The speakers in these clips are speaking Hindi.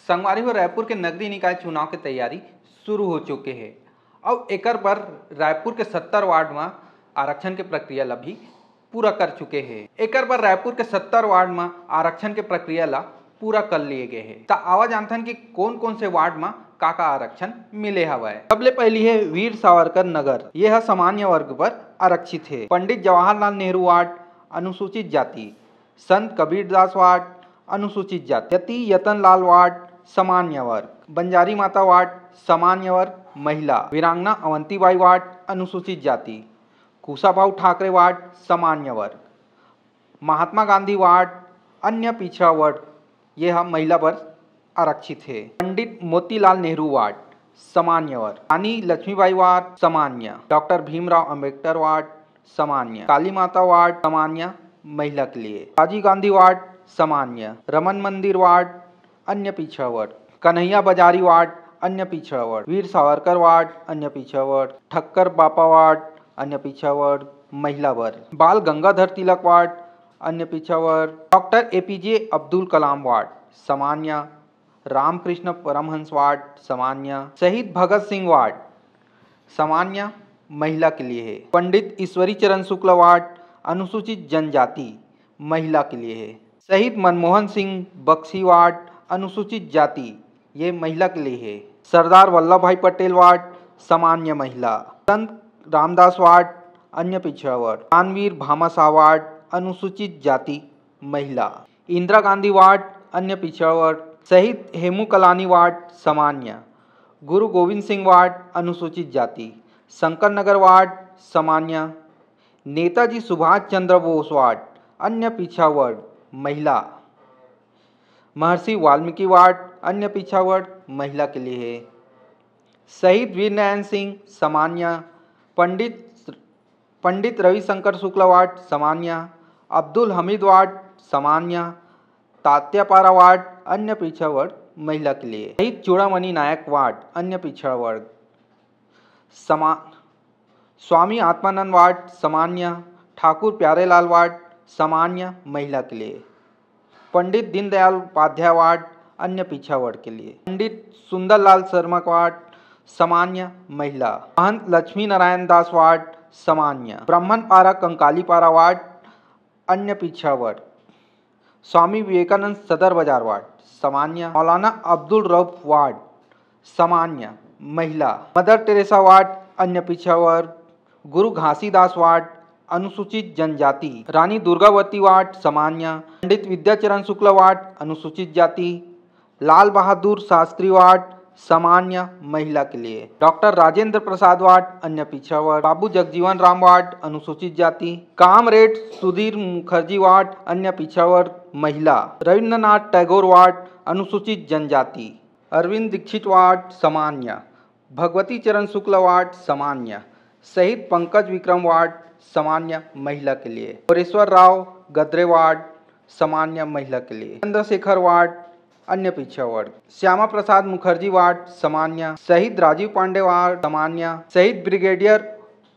संगवारी हो रायपुर के नगरीय निकाय चुनाव के तैयारी शुरू हो चुके हैं। अब एकर पर रायपुर के 70 वार्ड में आरक्षण के प्रक्रिया ला भी पूरा कर चुके हैं। एकर पर रायपुर के 70 वार्ड में आरक्षण के प्रक्रिया ला पूरा कर लिए गए हैं। तो आवा जानथन कि कौन कौन से वार्ड में का आरक्षण मिले हवाए। सबले पहली है वीर सावरकर नगर, यह सामान्य वर्ग पर आरक्षित है। पंडित जवाहरलाल नेहरू वार्ड अनुसूचित जाति, संत कबीरदास वार्ड अनुसूचित जाति, यति यतन लाल वार्ड सामान्य वर्ग, बंजारी माता वार्ड सामान्य वर्ग महिला, वीरांगना अवंतीबाई वार्ड अनुसूचित जाति, कुशाभाऊ ठाकरे वार्ड सामान्य वर्ग, महात्मा गांधी वार्ड अन्य पिछड़ा वर्ग यह महिला पर आरक्षित है। पंडित मोतीलाल नेहरू वार्ड सामान्य वर्ग, रानी लक्ष्मीबाई वार्ड सामान्य, डॉक्टर भीमराव अंबेडकर वार्ड सामान्य, काली माता वार्ड सामान्य महिला के लिए, राजीव गांधी वार्ड सामान्य, रमन मंदिर वार्ड अन्य पिछड़ा वर्ग, कन्हैया बाजारी वार्ड अन्य पिछड़ा वर्ग, वीर सावरकर वार्ड अन्य पिछड़ा वर्ग, ठक्कर बापा वार्ड अन्य पिछड़ा वर्ग महिला वर्ग, बाल गंगाधर तिलक वार्ड अन्य पिछड़ा वर्ग, doctor APJ Abdul Kalam ward सामान्य, रामकृष्ण परमहंस वार्ड सामान्य, शहीद भगत सिंह वार्ड सामान्य महिला के लिए है। पंडित ईश्वरी चरण शुक्ल वार्ड अनुसूचित जनजाति महिला के लिए है। शहीद मनमोहन सिंह बक्सी वार्ड अनुसूचित जाति ये महिला के लिए है। सरदार वल्लभ भाई पटेल वार्ड सामान्य महिला, संत रामदास वार्ड अन्य पिछड़ा वर्ग, दानवीर भामाशाह वार्ड अनुसूचित जाति महिला, इंदिरा गांधी वार्ड अन्य पिछड़ा वर्ग, शहीद हेमू कलानी वार्ड सामान्य, गुरु गोविंद सिंह वार्ड अनुसूचित जाति, शंकर नगर वार्ड सामान्य, नेताजी सुभाष चंद्र बोस वार्ड अन्य पिछड़ा वर्ग महिला, महर्षि वाल्मीकि वार्ड अन्य पिछड़ा वर्ग महिला के लिए है। शहीद वीर नारायण सिंह सामान्य, पंडित रविशंकर शुक्ल वार्ड सामान्य, अब्दुल हमीद वार्ड सामान्य, तात्यापारा वार्ड अन्य पिछड़ा वर्ग महिला के लिए। शहीद चूड़ामणि नायक वार्ड अन्य पिछड़ा वर्ग, स्वामी आत्मानंद वार्ड सामान्य, ठाकुर प्यारेलाल वार्ड सामान्य महिला के लिए। पंडित दीनदयाल उपाध्याय वार्ड अन्य पिछड़ा वर्ग के लिए। पंडित सुंदरलाल शर्मा वार्ड सामान्य महिला, महंत लक्ष्मी नारायण दास वार्ड सामान्य, ब्राह्मणपारा कंकालीपारा वार्ड अन्य पिछड़ा वर्ग, स्वामी विवेकानंद सदर बाजार वार्ड सामान्य, मौलाना अब्दुल रऊफ वार्ड सामान्य महिला, मदर टेरेसा वार्ड अन्य पिछड़ा वर्ग, गुरु घासीदास वार्ड अनुसूचित जनजाति, रानी दुर्गावती वार्ड सामान्य, पंडित विद्याचरण शुक्ल वार्ड अनुसूचित जाति, लाल बहादुर शास्त्री वार्ड सामान्य महिला के लिए, डॉक्टर राजेंद्र प्रसाद वार्ड अन्य पिछड़ा वर्ग, बाबू जगजीवन राम वार्ड अनुसूचित जाति, कामरेड सुधीर मुखर्जी वार्ड अन्य पिछड़ा वर्ग महिला, रविन्द्रनाथ टैगोर वार्ड अनुसूचित जनजाति, अरविंद दीक्षित वार्ड सामान्य, भगवती चरण शुक्ल वार्ड सामान्य, शहीद पंकज विक्रम वार्ड सामान्य महिला के लिए, परेश्वर राव गद्रे वार्ड सामान्य महिला के लिए, चंद्रशेखर वार्ड अन्य पिछड़ा वर्ग, श्यामा प्रसाद मुखर्जी वार्ड सामान्य, शहीद राजीव पांडे वार्ड सामान्य, शहीद ब्रिगेडियर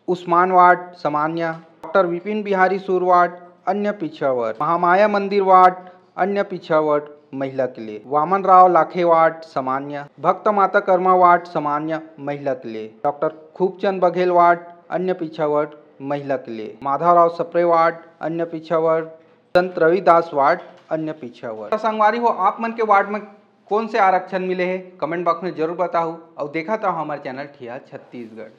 उस्मान वार्ड सामान्य, डॉक्टर विपिन बिहारी सूर वार्ड अन्य पिछड़ा वर्ग, महामाया मंदिर वार्ड अन्य पिछड़ा वर्ग महिला के लिए, वामन राव लाखे वार्ड सामान्य, भक्त माता कर्मा वार्ड सामान्य महिला के लिए, डॉक्टर खूबचंद बघेल वार्ड अन्य पिछड़ा वर्ग महिला के लिए, माधवराव सप्रे वार्ड अन्य पिछड़ा वर्ग, संत रविदास वार्ड अन्य पिछड़ा वर्ग। संगवारी हो आप मन के वार्ड में कौन से आरक्षण मिले हैं कमेंट बॉक्स में जरूर बताओ और देखा था हमारे चैनल ठिया छत्तीसगढ़।